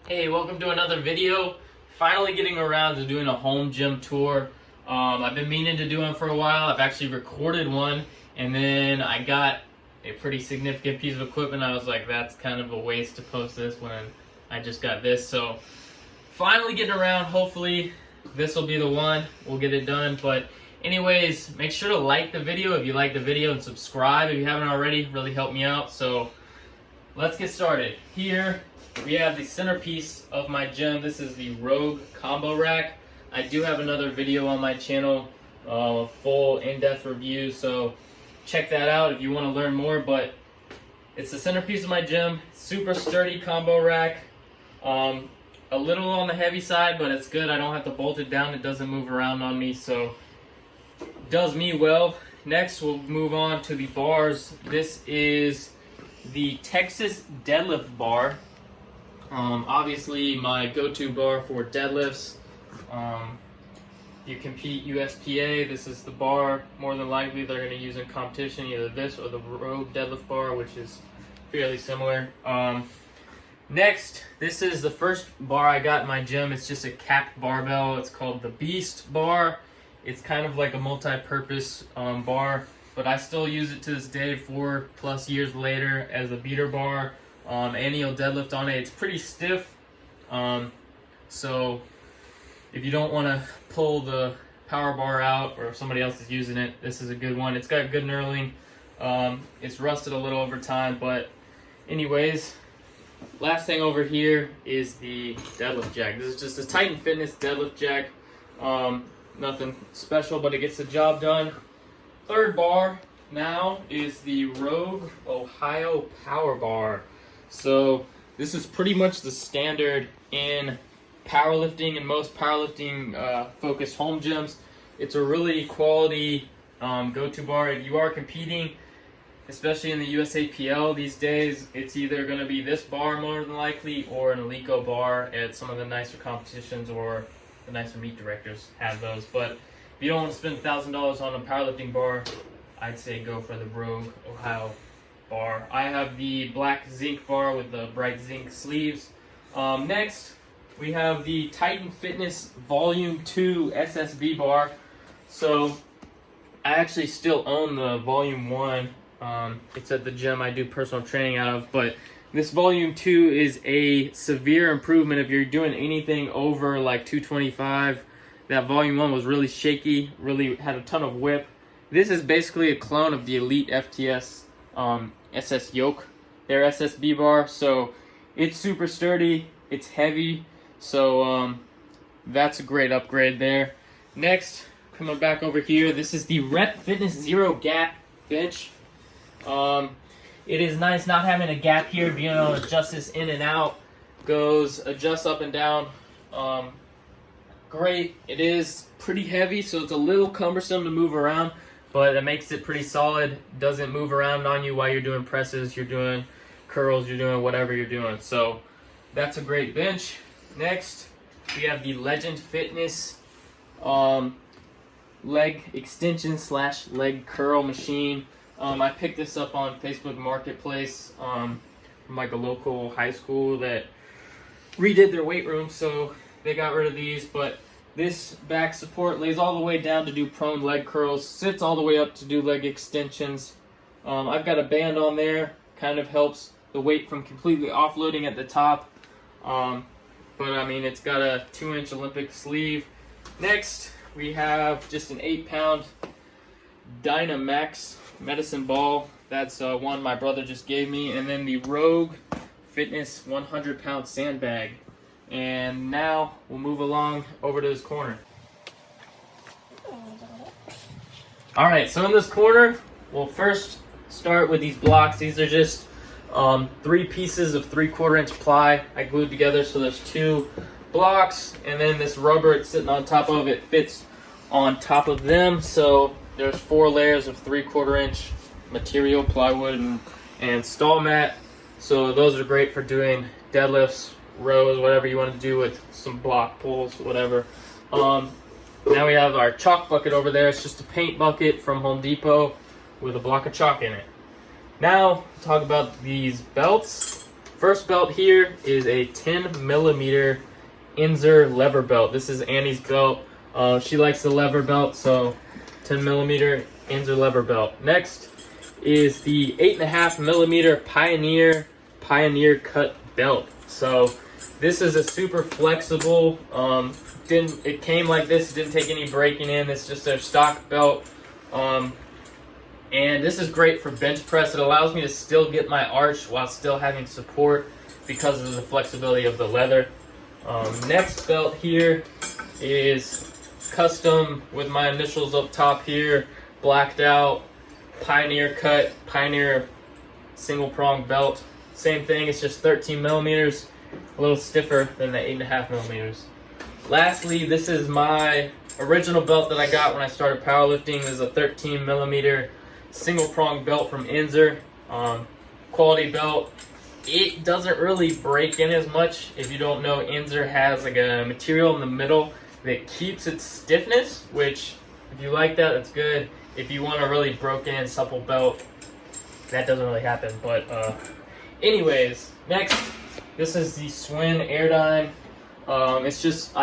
Hey, welcome to another video. Finally getting around to doing a home gym tour. I've been meaning to do one for a while. I've actually recorded one, and then I got a pretty significant piece of equipment. I was like, that's kind of a waste to post this when I just got this. So finally getting around. Hopefully this will be the one. We'll get it done. But anyways, make sure to like the video if you like the video, and subscribe if you haven't already. Really help me out. So let's get started. Here we have the centerpiece of my gym. This is the Rogue combo rack. I do have another video on my channel, full in-depth review, so check that out if you want to learn more. But it's the centerpiece of my gym. Super sturdy combo rack. A little on the heavy side, but it's good. I don't have to bolt it down. It doesn't move around on me, so it does me well. Next, we'll move on to the bars. This is the Texas deadlift bar. Obviously my go-to bar for deadlifts. You compete USPA, this is the bar more than likely they're going to use in competition, either this or the Rogue deadlift bar, which is fairly similar. Next, this is the first bar I got in my gym. It's just a capped barbell. It's called the Beast bar. It's kind of like a multi-purpose bar, but I still use it to this day, 4+ years later, as a beater bar. And you'll deadlift on it. It's pretty stiff, so if you don't want to pull the power bar out, or if somebody else is using it, this is a good one. It's got good knurling. It's rusted a little over time, but anyways, last thing over here is the deadlift jack. This is just a Titan Fitness deadlift jack. Nothing special, but it gets the job done. Third bar now is the Rogue Ohio Power Bar. So this is pretty much the standard in powerlifting and most powerlifting focused home gyms. It's a really quality go-to bar. If you are competing, especially in the USAPL these days, it's either going to be this bar more than likely, or an Alico bar at some of the nicer competitions, or the nicer meet directors have those. But if you don't want to spend $1,000 on a powerlifting bar, I'd say go for the Rogue Ohio bar. I have the black zinc bar with the bright zinc sleeves. Next, we have the Titan Fitness Volume 2 SSB bar. So I actually still own the Volume 1. It's at the gym I do personal training out of, but this Volume 2 is a severe improvement if you're doing anything over like 225. That Volume 1 was really shaky, really had a ton of whip. This is basically a clone of the Elite FTS SS Yoke, their SSB bar. So it's super sturdy, it's heavy, so that's a great upgrade there. Next, coming back over here, this is the Rep Fitness Zero Gap bench. It is nice not having a gap here, being able to adjust this in and out, adjusts up and down. Great. It is pretty heavy, so it's a little cumbersome to move around, but it makes it pretty solid. Doesn't move around on you while you're doing presses, you're doing curls, you're doing whatever you're doing. So that's a great bench. Next, we have the Legend Fitness leg extension / leg curl machine. I picked this up on Facebook Marketplace from like a local high school that redid their weight room, so they got rid of these. But this back support lays all the way down to do prone leg curls, sits all the way up to do leg extensions. I've got a band on there, kind of helps the weight from completely offloading at the top. But I mean, it's got a 2-inch Olympic sleeve. Next, we have just an 8-pound Dynamax medicine ball. That's one my brother just gave me. And then the Rogue Fitness 100-pound sandbag. And now we'll move along over to this corner. Alright, so in this corner, we'll first start with these blocks. These are just 3 pieces of 3/4 inch ply I glued together. So there's 2 blocks, and then this rubber it's sitting on top of it fits on top of them. So there's 4 layers of 3/4 inch material, plywood and stall mat. So those are great for doing deadlifts, rows, whatever you want to do with some block pulls, whatever. Now we have our chalk bucket over there. It's just a paint bucket from Home Depot with a block of chalk in it. Now, talk about these belts. First belt here is a 10 millimeter Inzer lever belt. This is Annie's belt. She likes the lever belt, so 10 millimeter Inzer lever belt. Next is the 8.5 millimeter Pioneer cut belt. So this is a super flexible. It came like this. It didn't take any breaking in. It's just a stock belt. And this is great for bench press. It allows me to still get my arch while still having support because of the flexibility of the leather. Next belt here is custom with my initials up top here, blacked out, Pioneer cut, Pioneer single prong belt. Same thing, it's just 13 millimeters, a little stiffer than the 8.5 millimeters. Lastly, this is my original belt that I got when I started powerlifting. This is a 13 millimeter single prong belt from Inzer. Quality belt. It doesn't really break in as much. If you don't know, Inzer has like a material in the middle that keeps its stiffness, which if you like that, that's good. If you want a really broken in supple belt, that doesn't really happen. But anyways, next, this is the Swin Airdyne. I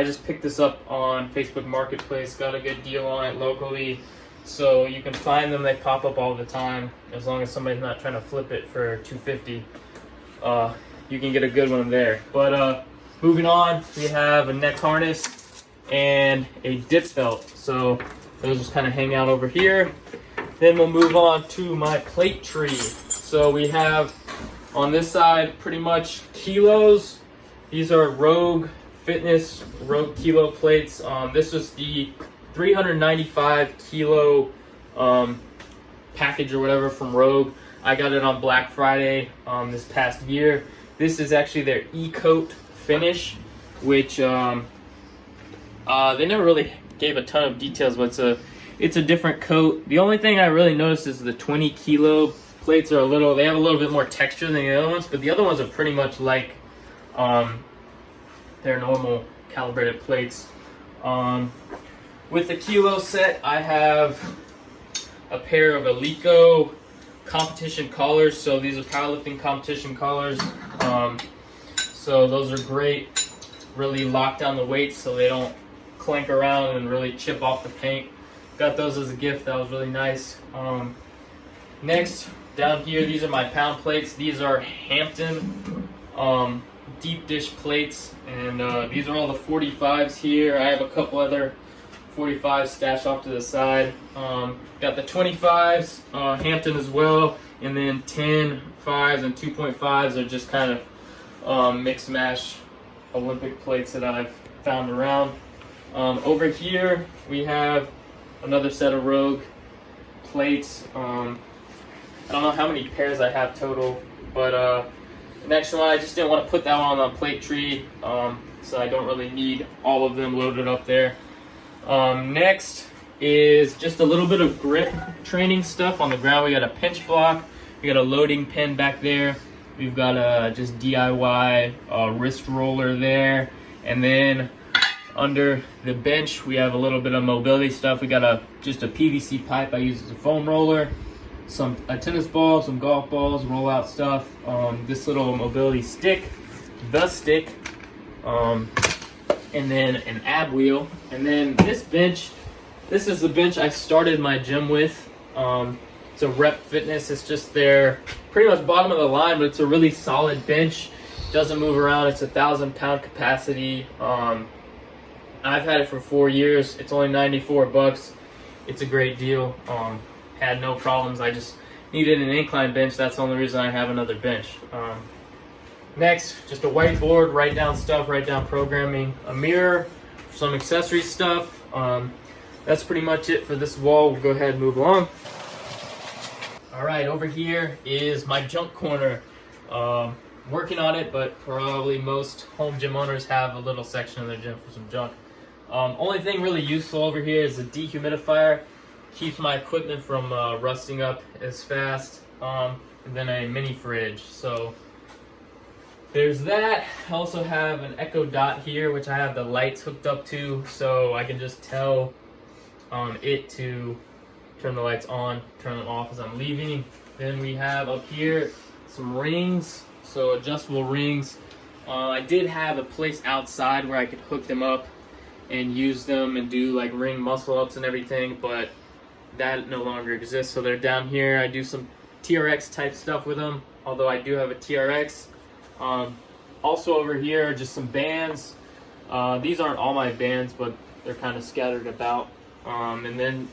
just picked this up on Facebook Marketplace, got a good deal on it locally. So you can find them, they pop up all the time. As long as somebody's not trying to flip it for $250, you can get a good one there. But moving on, we have a neck harness and a dip belt. So those just kind of hang out over here. Then we'll move on to my plate tree. So we have on this side pretty much kilos. These are Rogue Fitness Rogue kilo plates. This was the 395 kilo package or whatever from Rogue. I got it on Black Friday this past year. This is actually their E-coat finish, which they never really gave a ton of details, but it's a different coat. The only thing I really noticed is the 20 kilo plates are they have a little bit more texture than the other ones, but the other ones are pretty much like their normal calibrated plates. With the kilo set, I have a pair of Alico competition collars. So these are powerlifting competition collars. So those are great. Really lock down the weights so they don't clank around and really chip off the paint. Got those as a gift. That was really nice. Next, down here, these are my pound plates. These are Hampton deep dish plates, and these are all the 45s here. I have a couple other 45s stashed off to the side. Got the 25s, Hampton as well, and then 10, 5s, and 2.5s are just kind of mix mash Olympic plates that I've found around. Over here we have another set of Rogue plates. I don't know how many pairs I have total, but the next one, I just didn't want to put that one on the plate tree, so I don't really need all of them loaded up there. Next is just a little bit of grip training stuff on the ground. We got a pinch block, we got a loading pin back there, we've got a just DIY wrist roller there, and then under the bench we have a little bit of mobility stuff. We got just a PVC pipe I use as a foam roller, a tennis ball, some golf balls, roll out stuff, this little mobility stick, the stick, and then an ab wheel, and then this bench. This is the bench I started my gym with. It's a Rep Fitness. It's just their pretty much bottom of the line, but it's a really solid bench. Doesn't move around. It's 1,000 pound capacity. I've had it for 4 years. It's only $94. It's a great deal. Had no problems. I just needed an incline bench. That's the only reason I have another bench. Next, just a whiteboard, write down stuff, write down programming, a mirror, some accessory stuff. That's pretty much it for this wall. We'll go ahead and move along. All right, over here is my junk corner. Working on it, but probably most home gym owners have a little section of their gym for some junk. Only thing really useful over here is a dehumidifier. Keeps my equipment from rusting up as fast. And then a mini fridge. So there's that. I also have an Echo Dot here, which I have the lights hooked up to, so I can just tell it to turn the lights on, turn them off as I'm leaving. Then we have up here some rings. So adjustable rings. I did have a place outside where I could hook them up and use them and do like ring muscle ups and everything, but that no longer exists. So they're down here. I do some TRX type stuff with them, although I do have a TRX. Also over here are just some bands. These aren't all my bands, but they're kind of scattered about. And then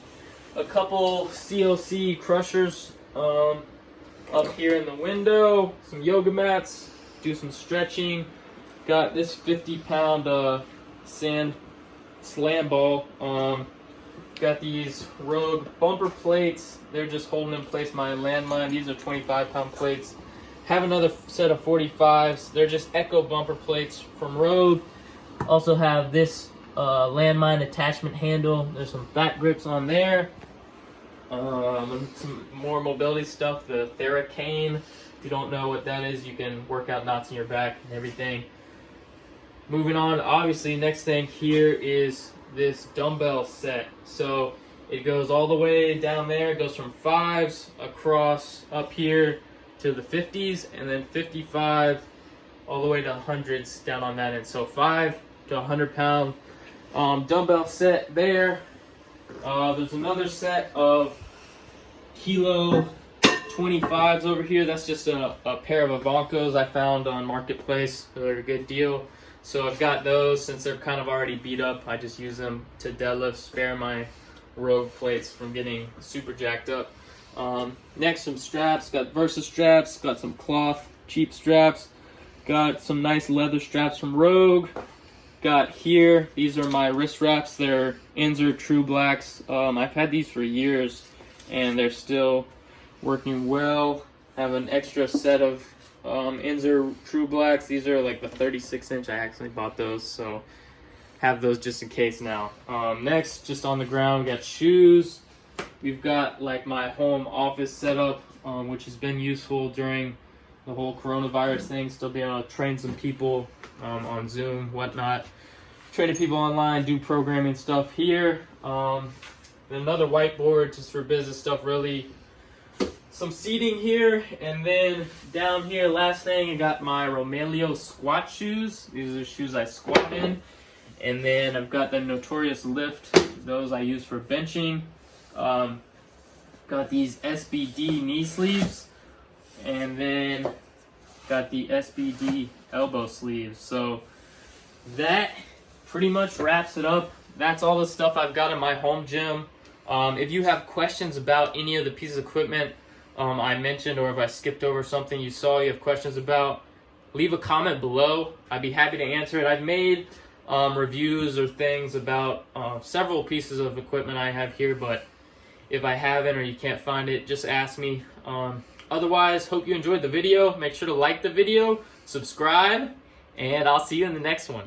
a couple CLC crushers up here in the window, some yoga mats, do some stretching. Got this 50-pound sand slam ball. Got these Rogue bumper plates. They're just holding in place my landmine. These are 25-pound plates. Have another set of 45s. They're just Echo bumper plates from Rogue. Also have this landmine attachment handle. There's some fat grips on there. Some more mobility stuff. The Theracane. If you don't know what that is, you can work out knots in your back and everything. Moving on, obviously, next thing here is this dumbbell set. So it goes all the way down there. It goes from 5s across up here to the 50s, and then 55 all the way to 100s down on that end. So 5 to 100-pound dumbbell set there. There's another set of kilo 25s over here. That's just a pair of Avancos I found on Marketplace. They're a good deal. So I've got those. Since they're kind of already beat up, I just use them to deadlift, spare my Rogue plates from getting super jacked up. Next, some straps. Got Versa straps. Got some cloth, cheap straps. Got some nice leather straps from Rogue. Got here, these are my wrist wraps. They're Inzer True Blacks. I've had these for years, and they're still working well. Have an extra set of Inzer True Blacks. These are like the 36-inch. I actually bought those, so have those just in case now. Next, just on the ground, we got shoes. We've got like my home office setup, which has been useful during the whole coronavirus thing. Still being able to train some people on Zoom, whatnot. Training people online, do programming stuff here. Then another whiteboard just for business stuff, really. Some seating here, and then down here, last thing, I got my Romelio squat shoes. These are the shoes I squat in. And then I've got the Notorious Lift. Those I use for benching. Got these SBD knee sleeves. And then got the SBD elbow sleeves. So that pretty much wraps it up. That's all the stuff I've got in my home gym. If you have questions about any of the pieces of equipment I mentioned, or if I skipped over something you saw you have questions about, leave a comment below. I'd be happy to answer it. I've made reviews or things about several pieces of equipment I have here, but if I haven't or you can't find it, just ask me. Otherwise, hope you enjoyed the video. Make sure to like the video, subscribe, and I'll see you in the next one.